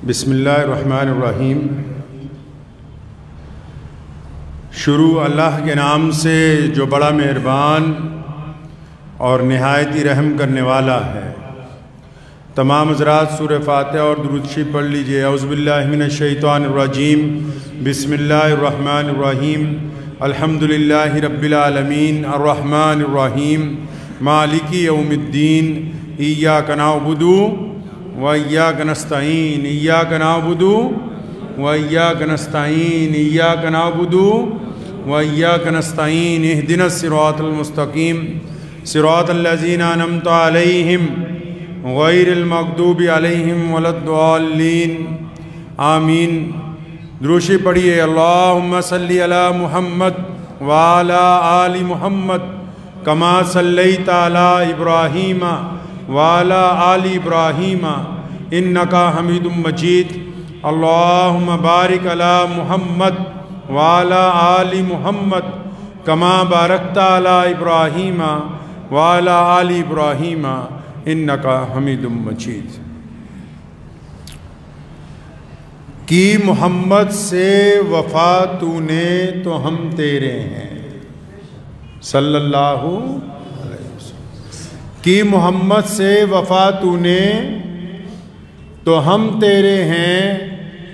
بسم اللہ الرحمن الرحیم۔ شروع اللہ کے نام سے جو بڑا مہربان اور نہایت ہی رحم کرنے والا ہے۔ تمام حضرات سورہ فاتحہ اور درود شریف پڑھ لیجئے۔ اعوذ باللہ من الشیطان الرجیم، بسم اللہ الرحمن الرحیم، الحمدللہ رب العالمین، الرحمن الرحیم، مالک یوم الدین، ایاک نعبد وإياك نستعين، إياك نعبد وإياك نستعين، إياك نعبد وإياك نستعين، اهدنا الصراط المستقيم صراط الذين أنعمت عليهم غير المغضوب عليهم ولا الضالين آمین۔ دروشی پڑھیے۔ اللہم صلی علی محمد وعلی آل محمد کما صلیت علی ابراہیم وعلی آل ابراہیم انکا حمید مجید۔ اللہم بارک علی محمد وعلی آل محمد کما بارکت علی ابراہیم وعلی آل ابراہیم انکا حمید مجید۔ کی محمد سے وفا تو نے تو ہم تیرے ہیں، صلی اللہ کی محمد سے وفا تو نے تو ہم تیرے ہیں،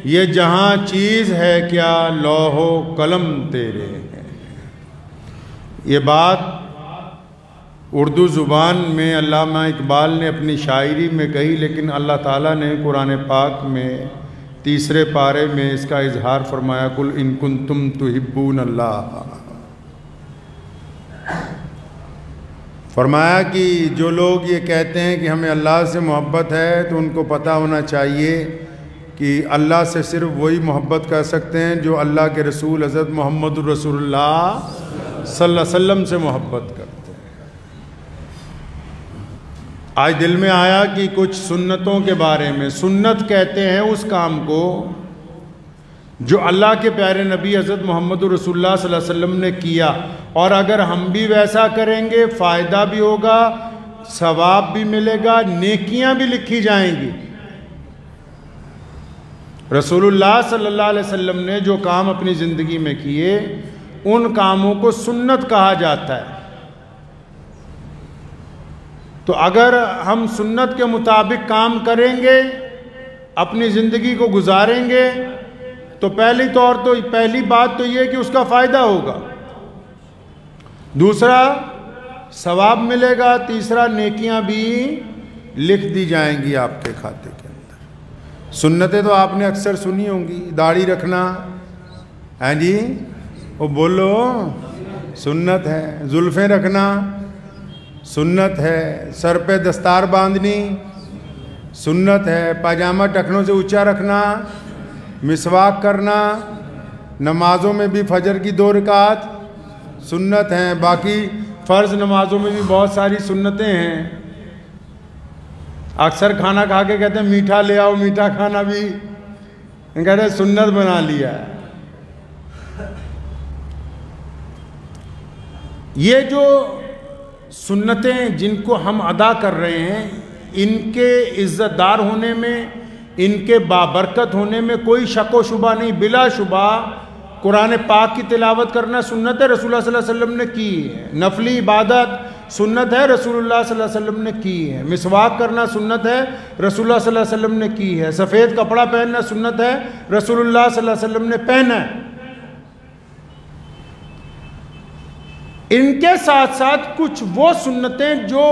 یہ جہاں چیز ہے کیا لوح و قلم تیرے ہیں۔ یہ بات اردو زبان میں علامہ اقبال نے اپنی شاعری میں کہی، لیکن اللہ تعالیٰ نے قرآن پاک میں تیسرے پارے میں اس کا اظہار فرمایا، قل ان کنتم تحبون اللہ۔ فرمایا کہ جو لوگ یہ کہتے ہیں کہ ہمیں اللہ سے محبت ہے تو ان کو پتہ ہونا چاہیے کہ اللہ سے صرف وہی محبت کر سکتے ہیں جو اللہ کے رسول حضرت محمد رسول اللہ صلی اللہ علیہ وسلم سے محبت کرتے ہیں۔ آج دل میں آیا کہ کچھ سنتوں کے بارے میں، سنت کہتے ہیں اس کام کو جو اللہ کے پیارے نبی حضرت محمد رسول اللہ صلی اللہ علیہ وسلم نے کیا، اور اگر ہم بھی ویسا کریں گے فائدہ بھی ہوگا، ثواب بھی ملے گا، نیکیاں بھی لکھی جائیں گی۔ رسول اللہ صلی اللہ علیہ وسلم نے جو کام اپنی زندگی میں کیے ان کاموں کو سنت کہا جاتا ہے۔ تو اگر ہم سنت کے مطابق کام کریں گے، اپنی زندگی کو گزاریں گے، تو پہلی بات تو یہ کہ اس کا فائدہ ہوگا، دوسرا ثواب ملے گا، تیسرا نیکیاں بھی لکھ دی جائیں گی آپ کے کھاتے کے اندر۔ سنتیں تو آپ نے اکثر سنی ہوں گی، داڑھی رکھنا، ہیں جی وہ بولو سنت ہے، زلفیں رکھنا سنت ہے، سر پہ دستار باندھنی سنت ہے، پاجامہ ٹخنوں سے اونچا رکھنا، مسواک کرنا، نمازوں میں بھی فجر کی 2 رکعت سنت ہیں، باقی فرض نمازوں میں بھی بہت ساری سنتیں ہیں۔ اکثر کھانا کھا کے کہتے ہیں میٹھا لے آؤ، میٹھا کھانا بھی کہتے ہیں سنت بنا لیا ہے۔ یہ جو سنتیں جن کو ہم ادا کر رہے ہیں، ان کے عزت دار ہونے میں، ان کے بابرکت ہونے میں کوئی شک و شبہ نہیں۔ بلا شبہ قرآن پاک کی تلاوت کرنا سنت ہے، رسول اللہ صلی اللہ علیہ وسلم نے کی ہے۔ نفلی عبادت سنت ہے، رسول اللہ صلی اللہ علیہ وسلم نے کی ہے۔ مسواک کرنا سنت ہے، رسول اللہ صلی اللہ علیہ وسلم نے کی ہے۔ سفید کپڑا پہننا سنت ہے، رسول اللہ صلی اللہ علیہ وسلم نے پہنا ہے۔ ان کے ساتھ ساتھ کچھ وہ سنتیں جو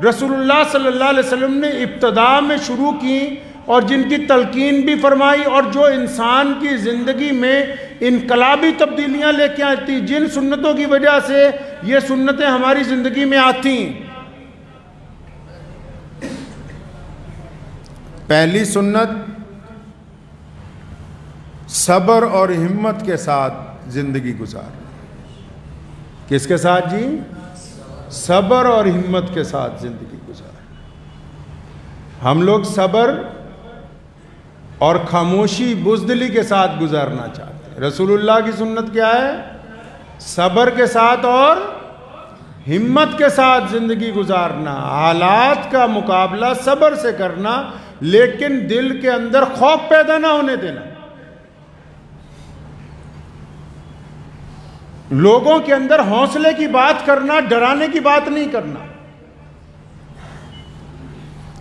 رسول اللہ صلی اللہ علیہ وسلم نے ابتدا میں شروع کی اور جن کی تلقین بھی فرمائی، اور جو انسان کی زندگی میں انقلابی تبدیلیاں لے کے آتی، جن سنتوں کی وجہ سے یہ سنتیں ہماری زندگی میں آتی ہیں۔ پہلی سنت صبر اور ہمت کے ساتھ زندگی گزار۔ کس کے ساتھ جی؟ صبر اور ہمت کے ساتھ زندگی گزار۔ ہم لوگ صبر اور خاموشی بزدلی کے ساتھ گزارنا چاہتے ہیں۔ رسول اللہ کی سنت کیا ہے؟ صبر کے ساتھ اور ہمت کے ساتھ زندگی گزارنا، حالات کا مقابلہ صبر سے کرنا، لیکن دل کے اندر خوف پیدا نہ ہونے دینا. لوگوں کے اندر حوصلے کی بات کرنا، ڈرانے کی بات نہیں کرنا.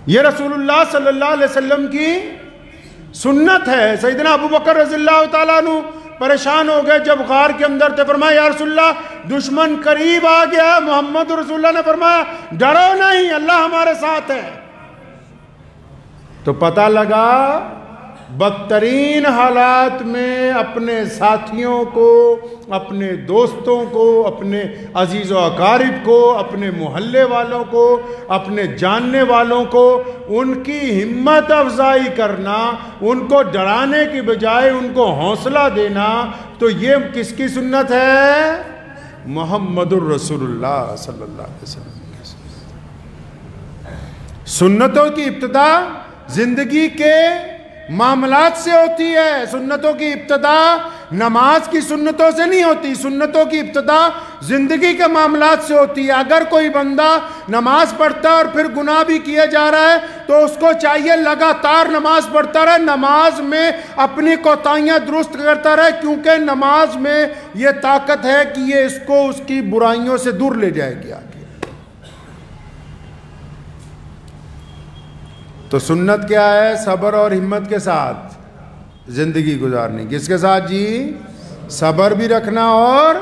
یہ رسول اللہ صلی اللہ علیہ وسلم کی سنت ہے. سیدنا ابو بکر رضی اللہ تعالیٰ عنہ پریشان ہو گئے جب غار کے اندر تھے. فرمایا یا رسول اللہ دشمن قریب آ گیا. محمد رسول اللہ نے فرمایا ڈرو نہیں، اللہ ہمارے ساتھ ہے. تو پتہ لگا بدترین حالات میں اپنے ساتھیوں کو، اپنے دوستوں کو، اپنے عزیز و اقارب کو، اپنے محلے والوں کو، اپنے جاننے والوں کو ان کی ہمت افزائی کرنا، ان کو ڈرانے کی بجائے ان کو حوصلہ دینا، تو یہ کس کی سنت ہے؟ محمد الرسول اللہ صلی اللہ علیہ وسلم کی سنتوں کی ابتدا زندگی کے معاملات سے ہوتی ہے. سنتوں کی ابتدا نماز کی سنتوں سے نہیں ہوتی. سنتوں کی ابتدا زندگی کے معاملات سے ہوتی ہے. اگر کوئی بندہ نماز پڑھتا ہے اور پھر گناہ بھی کیا جا رہا ہے تو اس کو چاہیے لگاتار نماز پڑھتا رہے، نماز میں اپنی کوتاہیاں درست کرتا رہے، کیونکہ نماز میں یہ طاقت ہے کہ یہ اس کو اس کی برائیوں سے دور لے جائے گی آگے. تو سنت کیا ہے؟ صبر اور ہمت کے ساتھ زندگی گزارنی. کس کے ساتھ جی؟ صبر بھی رکھنا اور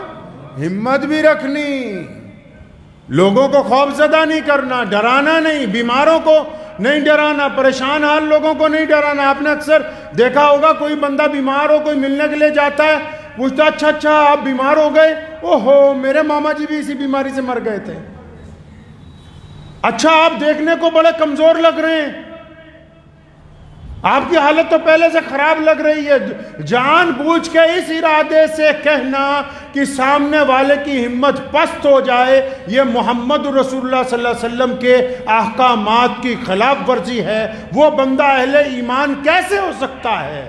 ہمت بھی رکھنی. لوگوں کو خوف زدہ نہیں کرنا، ڈرانا نہیں، بیماروں کو نہیں ڈرانا، پریشان حال لوگوں کو نہیں ڈرانا. آپ نے اکثر دیکھا ہوگا کوئی بندہ بیمار ہو، کوئی ملنے کے لیے جاتا ہے، پوچھتا اچھا آپ بیمار ہو گئے؟ اوہو میرے ماما جی بھی اسی بیماری سے مر گئے تھے. اچھا آپ دیکھنے کو بڑے کمزور لگ رہے ہیں، آپ کی حالت تو پہلے سے خراب لگ رہی ہے. جان بوجھ کے اس ارادے سے کہنا کہ سامنے والے کی ہمت پست ہو جائے، یہ محمد رسول اللہ صلی اللہ علیہ وسلم کے احکامات کی خلاف ورزی ہے. وہ بندہ اہل ایمان کیسے ہو سکتا ہے؟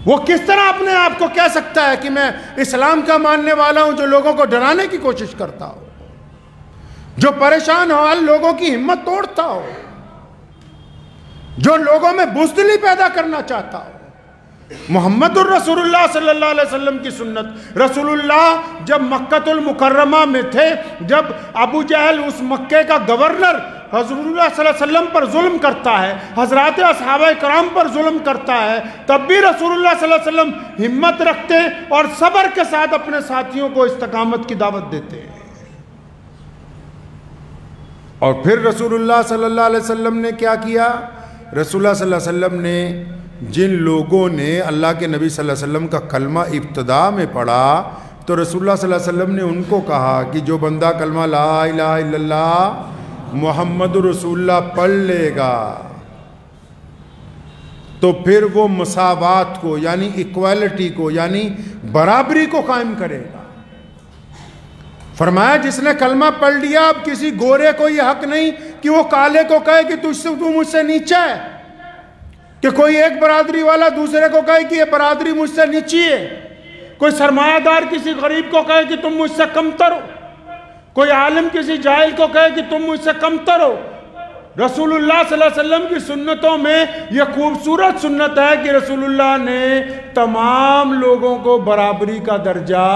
وہ کس طرح اپنے آپ کو کہہ سکتا ہے کہ میں اسلام کا ماننے والا ہوں، جو لوگوں کو ڈرانے کی کوشش کرتا ہو، جو پریشان ہو حال لوگوں کی ہمت توڑتا ہو، جو لوگوں میں بزدلی پیدا کرنا چاہتا ہو. محمد الرسول اللہ صلی اللہ علیہ وسلم کی سنت. رسول اللہ جب مکہ المکرمہ میں تھے، جب ابو جہل اس مکے کا گورنر حضور اللہ صلی اللہ علیہ وسلم پر ظلم کرتا ہے، حضرات اصحابہ کرام پر ظلم کرتا ہے، تب بھی رسول اللہ صلی اللہ علیہ وسلم ہمت رکھتے اور صبر کے ساتھ اپنے ساتھیوں کو استقامت کی دعوت دیتے ہیں. اور پھر رسول اللہ صلی اللہ علیہ وسلم نے کیا کیا؟ رسول اللہ صلی اللہ علیہ وسلم نے جن لوگوں نے اللہ کے نبی صلی اللہ علیہ وسلم کا کلمہ ابتدا میں پڑھا، تو رسول اللہ صلی اللہ علیہ وسلم نے ان کو کہا کہ جو بندہ کلمہ لا الہ الا اللہ محمد رسول اللہ پڑھ لے گا تو پھر وہ مساوات کو، یعنی ایکوالٹی کو، یعنی برابری کو قائم کرے گا. فرمایا جس نے کلمہ پڑھ لیا، اب کسی گورے کو یہ حق نہیں کہ وہ کالے کو کہے کہ تو مجھ سے نیچا ہے، کہ کوئی ایک برادری والا دوسرے کو کہے کہ یہ برادری مجھ سے نیچی ہے، کوئی سرمایہ دار کسی غریب کو کہے کہ تم مجھ سے کمتر ہو، کوئی عالم کسی جاہل کو کہے کہ تم مجھ سے کمتر ہو. رسول اللہ صلی اللہ علیہ وسلم کی سنتوں میں یہ خوبصورت سنت ہے کہ رسول اللہ نے تمام لوگوں کو برابری کا درجہ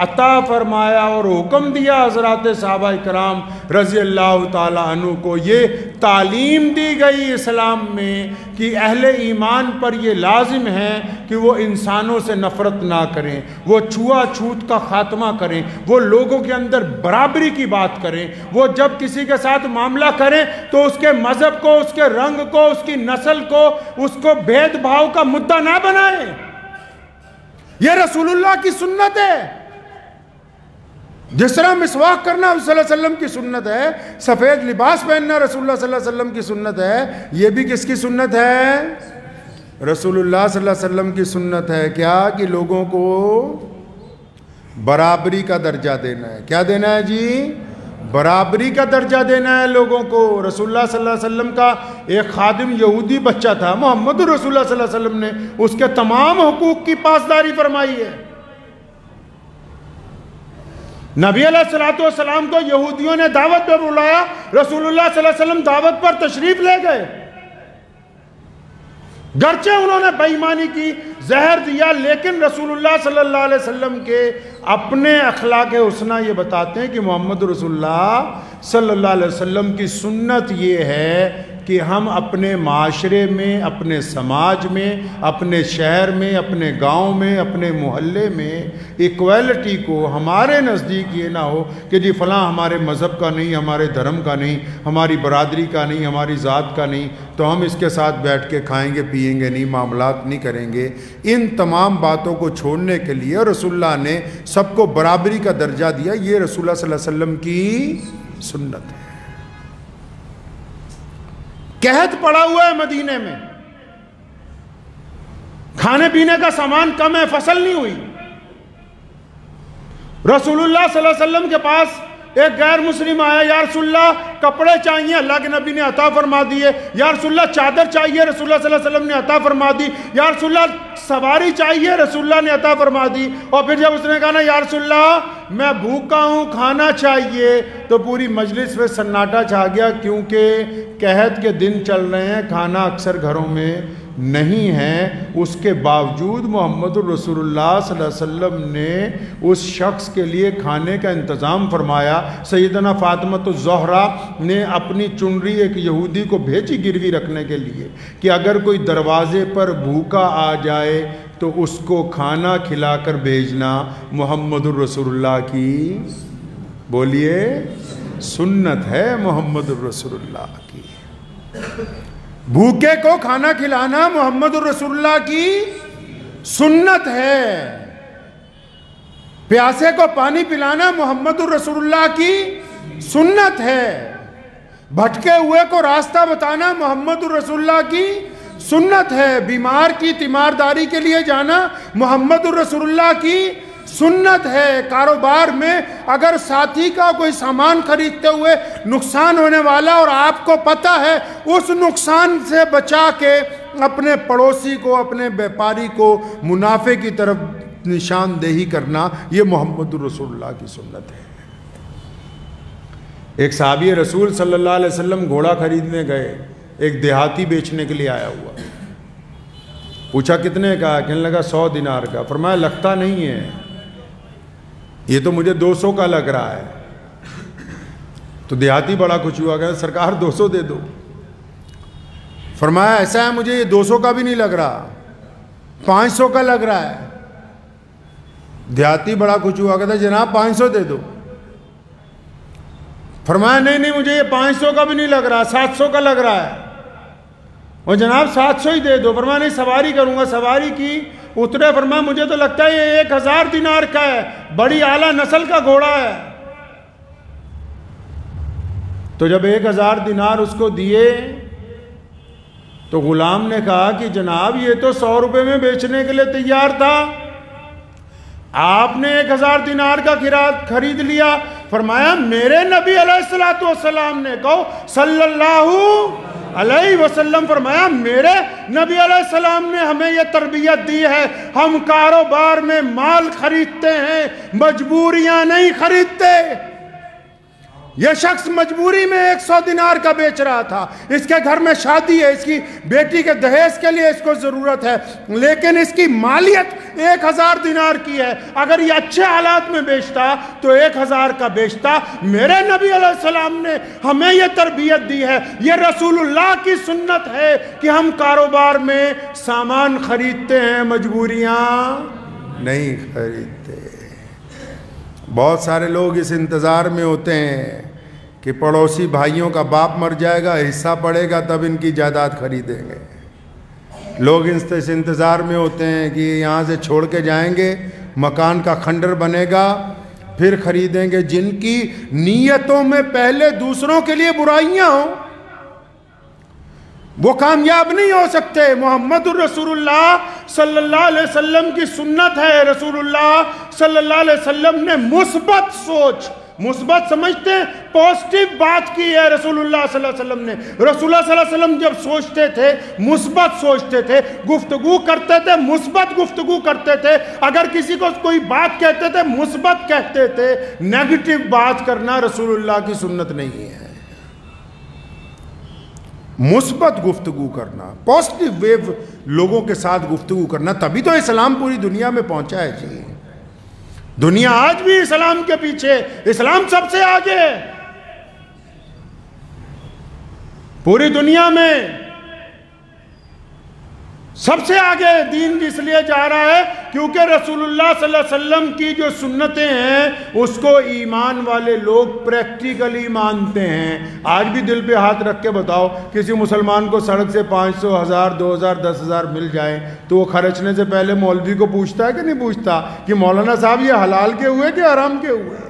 عطا فرمایا اور حکم دیا حضرات صحابہ کرام رضی اللہ تعالیٰ عنہ کو. یہ تعلیم دی گئی اسلام میں کہ اہل ایمان پر یہ لازم ہے کہ وہ انسانوں سے نفرت نہ کریں، وہ چھوا چھوت کا خاتمہ کریں، وہ لوگوں کے اندر برابری کی بات کریں. وہ جب کسی کے ساتھ معاملہ کریں تو اس کے مذہب کو، اس کے رنگ کو، اس کی نسل کو، اس کو بھید بھاؤ کا مدعا نہ بنائیں. یہ رسول اللہ کی سنت ہے. جس طرح مسواک کرنا صلی اللہ علیہ وسلم کی سنت ہے، سفید لباس پہننا رسول اللہ صلی اللہ علیہ وسلم کی سنت ہے، یہ بھی کس کی سنت ہے؟ رسول اللہ صلی اللہ علیہ وسلم کی سنت ہے. کیا کہ لوگوں کو برابری کا درجہ دینا ہے. کیا دینا ہے جی؟ برابری کا درجہ دینا ہے لوگوں کو. رسول اللہ صلی اللہ علیہ وسلم کا ایک خادم یہودی بچہ تھا، محمد رسول اللہ صلی اللہ علیہ وسلم نے اس کے تمام حقوق کی پاسداری فرمائی ہے. نبی علیہ الصلوۃ والسلام کو یہودیوں نے دعوت پر بلایا، رسول اللہ صلی اللہ علیہ وسلم دعوت پر تشریف لے گئے، گرچہ انہوں نے بے ایمانی کی، زہر دیا، لیکن رسول اللہ صلی اللہ علیہ وسلم کے اپنے اخلاق حسنہ یہ بتاتے ہیں کہ محمد رسول اللہ صلی اللہ علیہ وسلم کی سنت یہ ہے کہ ہم اپنے معاشرے میں، اپنے سماج میں، اپنے شہر میں، اپنے گاؤں میں، اپنے محلے میں ایکویلٹی کو، ہمارے نزدیک یہ نہ ہو کہ جی فلاں ہمارے مذہب کا نہیں، ہمارے دھرم کا نہیں، ہماری برادری کا نہیں، ہماری ذات کا نہیں، تو ہم اس کے ساتھ بیٹھ کے کھائیں گے پیئیں گے نہیں، معاملات نہیں کریں گے۔ ان تمام باتوں کو چھوڑنے کے لیے رسول اللہ نے سب کو برابری کا درجہ دیا۔ یہ رسول اللہ صلی اللہ علیہ وسلم کی سنت ہے۔ قحط پڑا ہوا ہے مدینے میں، کھانے پینے کا سامان کم ہے، فصل نہیں ہوئی، رسول اللہ صلی اللہ علیہ وسلم کے پاس ایک غیر مسلم آیا، یا رسول اللہ کپڑے چاہیے، اللہ کے نبی نے عطا فرما دیے، یا رسول اللہ چادر چاہیے، رسول اللہ صلی اللہ علیہ وسلم نے عطا فرما دی، یا رسول اللہ سواری چاہیے، رسول اللہ نے عطا فرما دی۔ اور پھر جب اس نے کہا نا یا رسول اللہ میں بھوکا ہوں، کھانا چاہیے، تو پوری مجلس میں سناٹا چھا گیا، کیونکہ قحط کے دن چل رہے ہیں، کھانا اکثر گھروں میں نہیں ہے۔ اس کے باوجود محمد الرسول اللہ صلی اللہ علیہ وسلم نے اس شخص کے لیے کھانے کا انتظام فرمایا۔ سیدنا فاطمہ الزہرا نے اپنی چنری ایک یہودی کو بھیجی گروی رکھنے کے لیے کہ اگر کوئی دروازے پر بھوکا آ جائے تو اس کو کھانا کھلا کر بھیجنا۔ محمد الرسول اللہ کی بولیے سنت ہے، محمد الرسول اللہ کی۔ بھوکے کو کھانا کھلانا محمد الرسول اللہ کی سنت ہے، پیاسے کو پانی پلانا محمد الرسول اللہ کی سنت ہے، بھٹکے ہوئے کو راستہ بتانا محمد الرسول اللہ کی سنت ہے، بیمار کی تیمارداری کے لیے جانا محمد الرسول اللہ کی سنت ہے۔ کاروبار میں اگر ساتھی کا کوئی سامان خریدتے ہوئے نقصان ہونے والا اور آپ کو پتہ ہے، اس نقصان سے بچا کے اپنے پڑوسی کو، اپنے بیپاری کو منافع کی طرف نشاندہی کرنا، یہ محمد الرسول اللہ کی سنت ہے۔ ایک صحابی رسول صلی اللہ علیہ وسلم گھوڑا خریدنے گئے، ایک دیہاتی بیچنے کے لیے آیا ہوا، پوچھا کتنے کا؟ کہنے لگا 100 دینار کا۔ فرمایا لگتا نہیں ہے، یہ تو مجھے 200 کا لگ رہا ہے۔ تو دیہاتی بڑا خوش ہوا، کہ سرکار 200 دے دو۔ فرمایا ایسا ہے مجھے یہ 200 کا بھی نہیں لگ رہا، 500 کا لگ رہا ہے۔ دیہاتی بڑا خوش ہوا، کہتا جناب 500 دے دو۔ فرمایا نہیں مجھے یہ 500 کا بھی نہیں لگ رہا، 700 کا لگ رہا ہے۔ اور جناب 700 ہی دے دو۔ فرمایا نہیں سواری کروں گا۔ سواری کی، اترے، فرمایا مجھے تو لگتا ہے یہ 1000 دینار کا ہے، بڑی اعلیٰ نسل کا گھوڑا ہے۔ تو جب 1000 دینار اس کو دیے تو غلام نے کہا کہ جناب یہ تو 100 روپے میں بیچنے کے لیے تیار تھا، آپ نے 1000 دینار کا خرید لیا۔ فرمایا میرے نبی علیہ السلام نے کہو صلی اللہ علیہ وسلم، فرمایا میرے نبی علیہ السلام نے ہمیں یہ تربیت دی ہے، ہم کاروبار میں مال خریدتے ہیں، مجبوریاں نہیں خریدتے۔ یہ شخص مجبوری میں 100 دینار کا بیچ رہا تھا، اس کے گھر میں شادی ہے، اس کی بیٹی کے دہیز کے لیے اس کو ضرورت ہے، لیکن اس کی مالیت 1000 دینار کی ہے۔ اگر یہ اچھے حالات میں بیچتا تو 1000 کا بیچتا۔ میرے نبی علیہ السلام نے ہمیں یہ تربیت دی ہے، یہ رسول اللہ کی سنت ہے کہ ہم کاروبار میں سامان خریدتے ہیں، مجبوریاں نہیں خریدتے۔ بہت سارے لوگ اس انتظار میں ہوتے ہیں کہ پڑوسی بھائیوں کا باپ مر جائے گا، حصہ پڑے گا تب ان کی جائیداد خریدیں گے۔ لوگ اس انتظار میں ہوتے ہیں کہ یہاں سے چھوڑ کے جائیں گے، مکان کا کھنڈر بنے گا، پھر خریدیں گے۔ جن کی نیتوں میں پہلے دوسروں کے لیے برائیاں ہوں وہ کامیاب نہیں ہو سکتے۔ محمد الرسول اللہ صلی اللہ علیہ وسلم کی سنت ہے، رسول اللہ صلی اللہ علیہ وسلم نے مثبت سوچ، مثبت سمجھتے ہیں پازیٹیو بات کی ہے رسول اللہ صلی اللہ علیہ وسلم نے. رسول اللہ صلی اللہ علیہ وسلم جب سوچتے تھے مثبت سوچتے تھے, گفتگو کرتے تھے مثبت گفتگو کرتے تھے, اگر کسی کو کوئی بات کہتے تھے مثبت کہتے تھے. نیگیٹو بات کرنا رسول اللہ کی سنت نہیں ہے. مثبت گفتگو کرنا, پازیٹیو ویو لوگوں کے ساتھ گفتگو کرنا, تبھی تو اسلام پوری دنیا میں پہنچا ہے جی. دنیا آج بھی اسلام کے پیچھے, اسلام سب سے آگے ہے پوری دنیا میں, سب سے آگے دین اس لیے جا رہا ہے کیونکہ رسول اللہ صلی اللہ علیہ وسلم کی جو سنتیں ہیں اس کو ایمان والے لوگ پریکٹیکلی مانتے ہیں. آج بھی دل پہ ہاتھ رکھ کے بتاؤ, کسی مسلمان کو سڑک سے 500, 1000, 2000, 10,000 مل جائیں تو وہ خرچنے سے پہلے مولوی کو پوچھتا ہے کہ نہیں پوچھتا کہ مولانا صاحب یہ حلال کے ہوئے کہ حرام کے ہوئے؟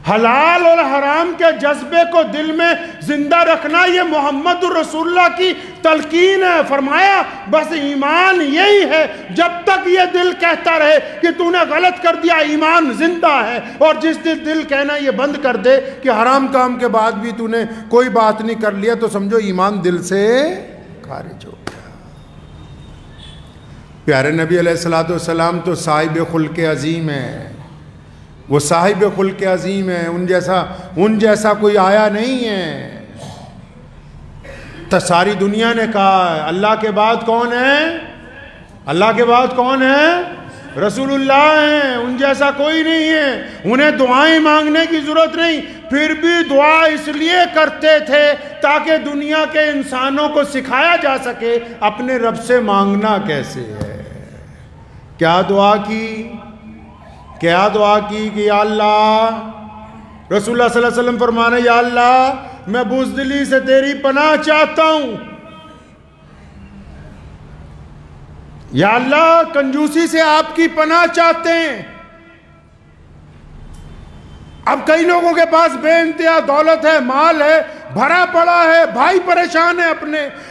حلال اور حرام کے جذبے کو دل میں زندہ رکھنا یہ محمد الرسول اللہ کی تلقین ہے. فرمایا بس ایمان یہی ہے, جب تک یہ دل کہتا رہے کہ تو نے غلط کر دیا ایمان زندہ ہے, اور جس دل کہنا یہ بند کر دے کہ حرام کام کے بعد بھی تو نے کوئی بات نہیں کر لیا تو سمجھو ایمان دل سے خارج ہو گیا. پیارے نبی علیہ السلام تو صاحب خلق عظیم ہے, وہ صاحب خلق عظیم ہے, ان جیسا کوئی آیا نہیں ہے. تو ساری دنیا نے کہا اللہ کے بعد کون ہے, اللہ کے بعد کون ہے؟ رسول اللہ ہیں, ان جیسا کوئی نہیں ہے. انہیں دعائیں مانگنے کی ضرورت نہیں, پھر بھی دعا اس لیے کرتے تھے تاکہ دنیا کے انسانوں کو سکھایا جا سکے اپنے رب سے مانگنا کیسے ہے. کیا دعا کی, کیا دعا کی کہ یا اللہ, رسول اللہ صلی اللہ علیہ وسلم فرمانے یا اللہ میں بزدلی سے تیری پناہ چاہتا ہوں, یا اللہ کنجوسی سے آپ کی پناہ چاہتے ہیں. اب کئی لوگوں کے پاس بے انتہا دولت ہے, مال ہے, بھرا پڑا ہے, بھائی پریشان ہے,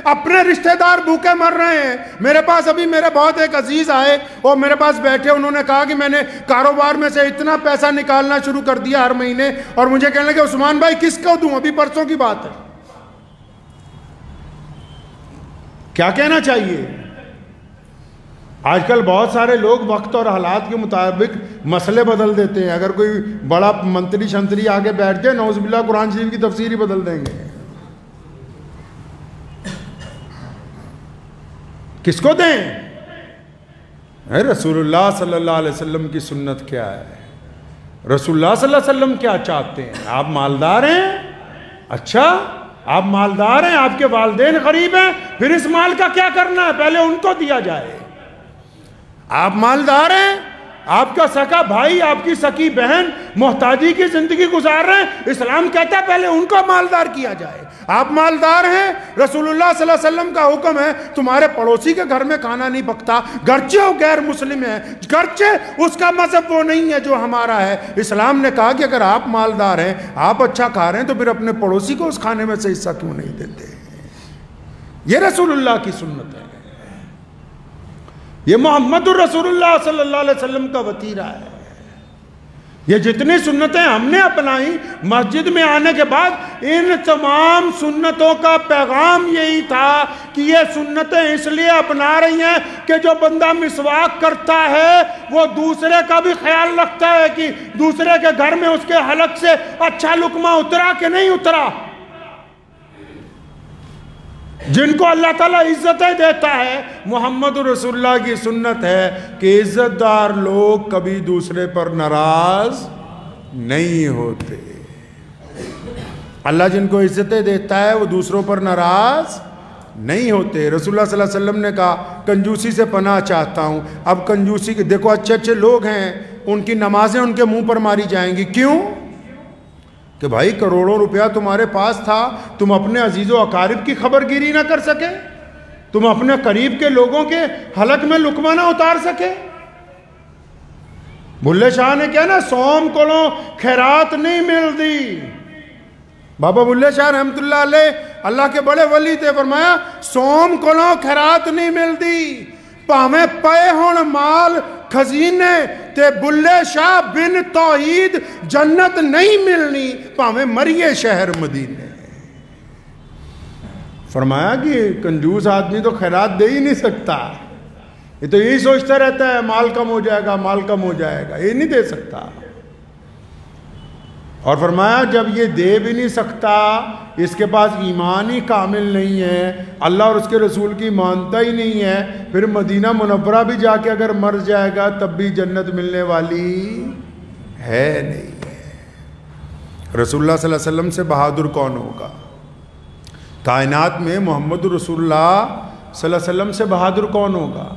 اپنے رشتہ دار بھوکے مر رہے ہیں. میرے پاس ابھی میرے بہت ایک عزیز آئے اور میرے پاس بیٹھے, انہوں نے کہا کہ میں نے کاروبار میں سے اتنا پیسہ نکالنا شروع کر دیا ہر مہینے, اور مجھے کہنے لگے عثمان بھائی کس کو دوں, ابھی پرسوں کی بات ہے. کیا کہنا چاہیے؟ آج کل بہت سارے لوگ وقت اور حالات کے مطابق مسئلے بدل دیتے ہیں. اگر کوئی بڑا منتری شنتری آگے بیٹھ جائے نعوذ باللہ قرآن شریف کی تفسیر ہی بدل دیں گے. کس کو دیں؟ رسول اللہ صلی اللہ علیہ وسلم کی سنت کیا ہے, رسول اللہ صلی اللہ علیہ وسلم کیا چاہتے ہیں. آپ مالدار ہیں, اچھا آپ مالدار ہیں, آپ کے والدین غریب ہیں, پھر اس مال کا کیا کرنا ہے, پہلے ان کو دیا جائے. آپ مالدار ہیں, آپ کا سکا بھائی, آپ کی سکی بہن محتاجی کی زندگی گزار رہے ہیں, اسلام کہتا ہے پہلے ان کو مالدار کیا جائے. آپ مالدار ہیں, رسول اللہ صلی اللہ علیہ وسلم کا حکم ہے تمہارے پڑوسی کے گھر میں کھانا نہیں پکتا, گرچہ وہ غیر مسلم ہے, گرچہ اس کا مذہب وہ نہیں ہے جو ہمارا ہے. اسلام نے کہا کہ اگر آپ مالدار ہیں, آپ اچھا کھا رہے ہیں, تو پھر اپنے پڑوسی کو اس کھانے میں سے حصہ کیوں نہیں دیتے. یہ رسول اللہ کی سنت ہے, یہ محمد الرسول اللہ صلی اللہ علیہ وسلم کا وتیرہ ہے. یہ جتنی سنتیں ہم نے اپنائی مسجد میں آنے کے بعد, ان تمام سنتوں کا پیغام یہی تھا کہ یہ سنتیں اس لیے اپنا رہی ہیں کہ جو بندہ مسواک کرتا ہے وہ دوسرے کا بھی خیال رکھتا ہے کہ دوسرے کے گھر میں اس کے حلق سے اچھا لقمہ اترا کہ نہیں اترا. جن کو اللہ تعالیٰ عزتیں دیتا ہے, محمد رسول اللہ کی سنت ہے کہ عزت دار لوگ کبھی دوسرے پر ناراض نہیں ہوتے. اللہ جن کو عزتیں دیتا ہے وہ دوسروں پر ناراض نہیں ہوتے. رسول اللہ صلی اللہ علیہ وسلم نے کہا کنجوسی سے پناہ چاہتا ہوں. اب کنجوسی کے دیکھو اچھے اچھے لوگ ہیں, ان کی نمازیں ان کے منہ پر ماری جائیں گی. کیوں؟ کہ بھائی کروڑوں روپیہ تمہارے پاس تھا, تم اپنے عزیز و اقارب کی خبر گیری نہ کر سکے, تم اپنے قریب کے لوگوں کے حلق میں لقمہ نہ اتار سکے. بھلے شاہ نے کہا نا, سوم کولوں خیرات نہیں ملتی. بابا بھلے شاہ رحمت اللہ علیہ اللہ کے بڑے ولی تھے, فرمایا سوم کولوں خیرات نہیں ملتی, پاویں پے ہون مال خزینے تے بلے شاہ بن توحید جنت نہیں ملنی پاویں مریے شہر مدینے۔ فرمایا کہ کنجوس آدمی تو خیرات دے ہی نہیں سکتا، یہ تو یہی سوچتا رہتا ہے مال کم ہو جائے گا، مال کم ہو جائے گا، یہ نہیں دے سکتا۔ اور فرمایا جب یہ دے بھی نہیں سکتا، اس کے پاس ایمان ہی کامل نہیں ہے، اللہ اور اس کے رسول کی مانتا ہی نہیں ہے، پھر مدینہ منورہ بھی جا کے اگر مر جائے گا تب بھی جنت ملنے والی ہے نہیں ہے۔ رسول اللہ صلی اللہ علیہ وسلم سے بہادر کون ہوگا؟ کائنات میں محمد رسول اللہ صلی اللہ علیہ وسلم سے بہادر کون ہوگا؟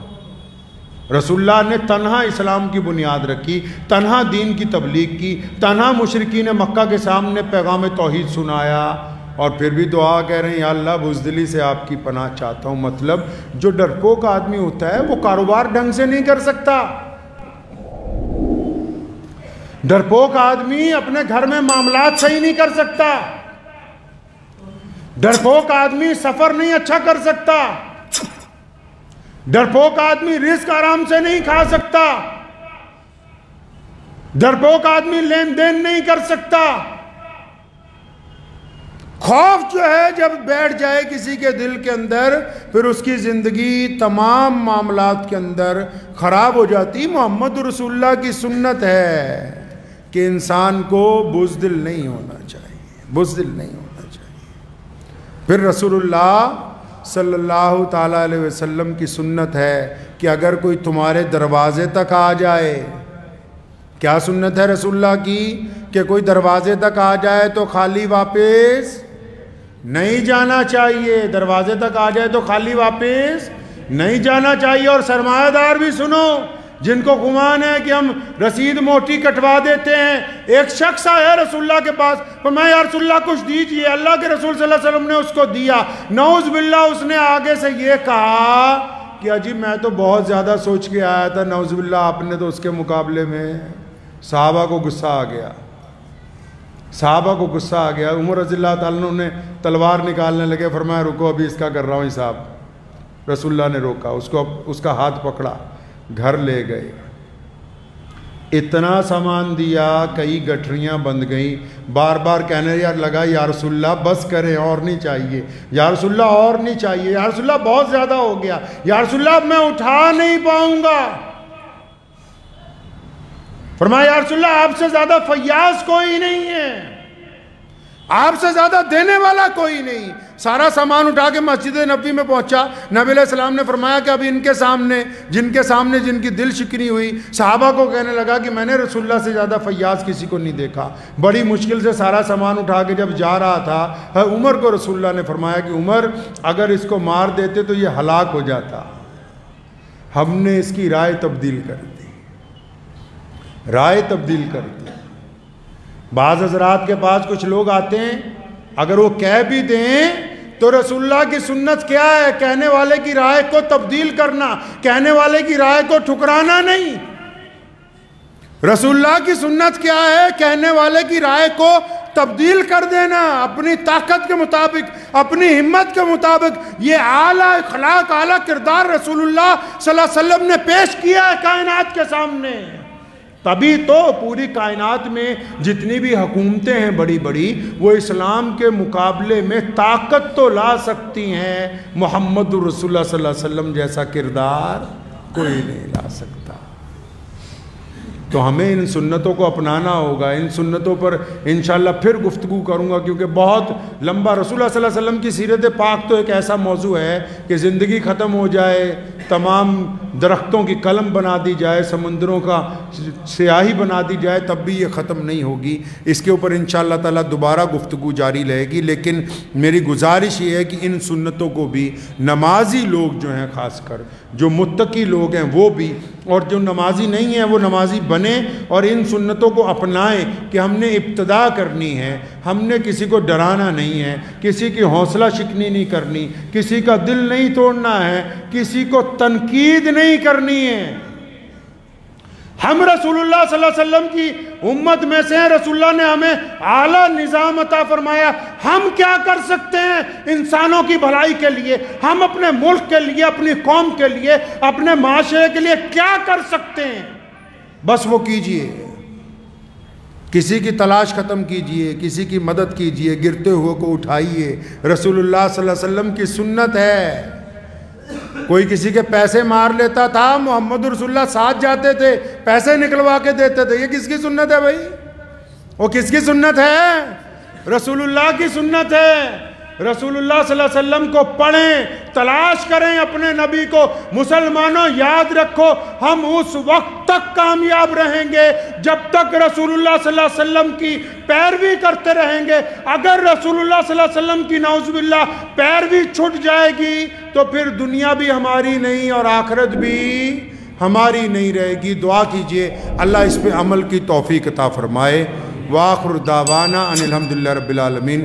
رسول اللہ نے تنہا اسلام کی بنیاد رکھی، تنہا دین کی تبلیغ کی، تنہا مشرکین مکہ کے سامنے پیغام توحید سنایا، اور پھر بھی دعا کہہ رہے ہیں یا اللہ بزدلی سے آپ کی پناہ چاہتا ہوں۔ مطلب جو ڈرپوک آدمی ہوتا ہے وہ کاروبار ڈھنگ سے نہیں کر سکتا، ڈرپوک آدمی اپنے گھر میں معاملات صحیح نہیں کر سکتا، ڈرپوک آدمی سفر نہیں اچھا کر سکتا، ڈرپوک آدمی رزق آرام سے نہیں کھا سکتا، ڈرپوک آدمی لین دین نہیں کر سکتا۔ خوف جو ہے جب بیٹھ جائے کسی کے دل کے اندر، پھر اس کی زندگی تمام معاملات کے اندر خراب ہو جاتی۔ محمد رسول اللہ کی سنت ہے کہ انسان کو بزدل نہیں ہونا چاہیے، بزدل نہیں ہونا چاہیے۔ پھر رسول اللہ صلی اللہ تعالیٰ علیہ وسلم کی سنت ہے کہ اگر کوئی تمہارے دروازے تک آ جائے، کیا سنت ہے رسول اللہ کی؟ کہ کوئی دروازے تک آ جائے تو خالی واپس نہیں جانا چاہیے، دروازے تک آ جائے تو خالی واپس نہیں جانا چاہیے۔ اور سرمایہ دار بھی سنو، جن کو گمان ہے کہ ہم رسید موٹی کٹوا دیتے ہیں، ایک شخص آیا رسول اللہ کے پاس، فرمایا یا رسول اللہ کچھ دیجئے، اللہ کے رسول صلی اللہ علیہ وسلم نے اس کو دیا، نعوذ باللہ اس نے آگے سے یہ کہا کہ اجی میں تو بہت زیادہ سوچ کے آیا تھا، نعوذ باللہ آپ نے تو اس کے مقابلے میں۔ صحابہ کو غصہ آ گیا، صحابہ کو غصہ آ گیا، عمر رضی اللہ تعالیٰ عنہ نے تلوار نکالنے لگے، فرمایا رکو ابھی اس کا کر رہا ہوں حساب۔ رسول اللہ نے روکا، اس کا ہاتھ پکڑا، گھر لے گئے، اتنا سامان دیا، کئی گٹھریاں بند گئیں، بار بار کہنے لگا یا رسول اللہ بس کریں، اور نہیں چاہیے، یا رسول اللہ اور نہیں چاہیے، یا رسول اللہ بہت زیادہ ہو گیا، یا رسول اللہ میں اٹھا نہیں پاؤں گا۔ فرمایا یا رسول اللہ آپ سے زیادہ فیاض کوئی نہیں ہے، آپ سے زیادہ دینے والا کوئی نہیں۔ سارا سامان اٹھا کے مسجد نبوی میں پہنچا، نبی علیہ السلام نے فرمایا کہ اب ان کے سامنے جن کی دل شکنی ہوئی، صحابہ کو کہنے لگا کہ میں نے رسول اللہ سے زیادہ فیاض کسی کو نہیں دیکھا۔ بڑی مشکل سے سارا سامان اٹھا کے جب جا رہا تھا، عمر کو رسول اللہ نے فرمایا کہ عمر اگر اس کو مار دیتے تو یہ ہلاک ہو جاتا، ہم نے اس کی رائے تبدیل کر دی، رائے تبدیل کر دی۔ بعض حضرات کے پاس کچھ لوگ آتے ہیں، اگر وہ کہہ بھی دیں تو رسول اللہ کی سنت کیا ہے؟ کہنے والے کی رائے کو تبدیل کرنا، کہنے والے کی رائے کو ٹھکرانا نہیں۔ رسول اللہ کی سنت کیا ہے؟ کہنے والے کی رائے کو تبدیل کر دینا، اپنی طاقت کے مطابق، اپنی ہمت کے مطابق۔ یہ اعلیٰ اخلاق، اعلیٰ کردار رسول اللہ صلی اللہ علیہ وسلم نے پیش کیا ہے کائنات کے سامنے، تبھی تو پوری کائنات میں جتنی بھی حکومتیں ہیں بڑی بڑی، وہ اسلام کے مقابلے میں طاقت تو لا سکتی ہیں، محمد رسول اللہ صلی اللہ علیہ وسلم جیسا کردار کوئی نہیں لا سکتا۔ تو ہمیں ان سنتوں کو اپنانا ہوگا، ان سنتوں پر انشاءاللہ پھر گفتگو کروں گا، کیونکہ بہت لمبا۔ رسول اللہ صلی اللہ علیہ وسلم کی سیرت پاک تو ایک ایسا موضوع ہے کہ زندگی ختم ہو جائے، تمام درختوں کی قلم بنا دی جائے، سمندروں کا سیاہی بنا دی جائے، تب بھی یہ ختم نہیں ہوگی۔ اس کے اوپر انشاءاللہ تعالیٰ دوبارہ گفتگو جاری رہے گی، لیکن میری گزارش یہ ہے کہ ان سنتوں کو بھی نمازی لوگ جو ہیں، خاص کر جو متقی لوگ ہیں وہ بھی، اور جو نمازی نہیں ہیں وہ نمازی بنیں اور ان سنتوں کو اپنائیں کہ ہم نے ابتدا کرنی ہے، ہم نے کسی کو ڈرانا نہیں ہے، کسی کی حوصلہ شکنی نہیں کرنی، کسی کا دل نہیں توڑنا ہے، کسی کو تنقید نہیں کرنی ہے۔ ہم رسول اللہ صلی اللہ علیہ وسلم کی امت میں سے ہیں، رسول اللہ نے ہمیں اعلیٰ نظام عطا فرمایا، ہم کیا کر سکتے ہیں انسانوں کی بھلائی کے لیے؟ ہم اپنے ملک کے لیے، اپنی قوم کے لیے، اپنے معاشرے کے لیے کیا کر سکتے ہیں؟ بس وہ کیجئے، کسی کی تلاش ختم کیجئے، کسی کی مدد کیجئے، گرتے ہوئے کو اٹھائیے۔ رسول اللہ صلی اللہ علیہ وسلم کی سنت ہے۔ کوئی کسی کے پیسے مار لیتا تھا، محمد رسول اللہ ساتھ جاتے تھے، پیسے نکلوا کے دیتے تھے۔ یہ کس کی سنت ہے بھائی؟ وہ کس کی سنت ہے؟ رسول اللہ کی سنت ہے۔ رسول اللہ صلی اللہ علیہ وسلم کو پڑھیں، تلاش کریں اپنے نبی کو۔ مسلمانوں یاد رکھو، ہم اس وقت تک کامیاب رہیں گے جب تک رسول اللہ صلی اللہ علیہ وسلم کی پیروی کرتے رہیں گے۔ اگر رسول اللہ صلی اللہ علیہ وسلم کی نعوذ باللہ پیروی چھٹ جائے گی تو پھر دنیا بھی ہماری نہیں اور آخرت بھی ہماری نہیں رہے گی۔ دعا کیجئے اللہ اس پہ عمل کی توفیق عطا فرمائے۔ وآخر دعوانا ان الحمدللہ رب العالمین۔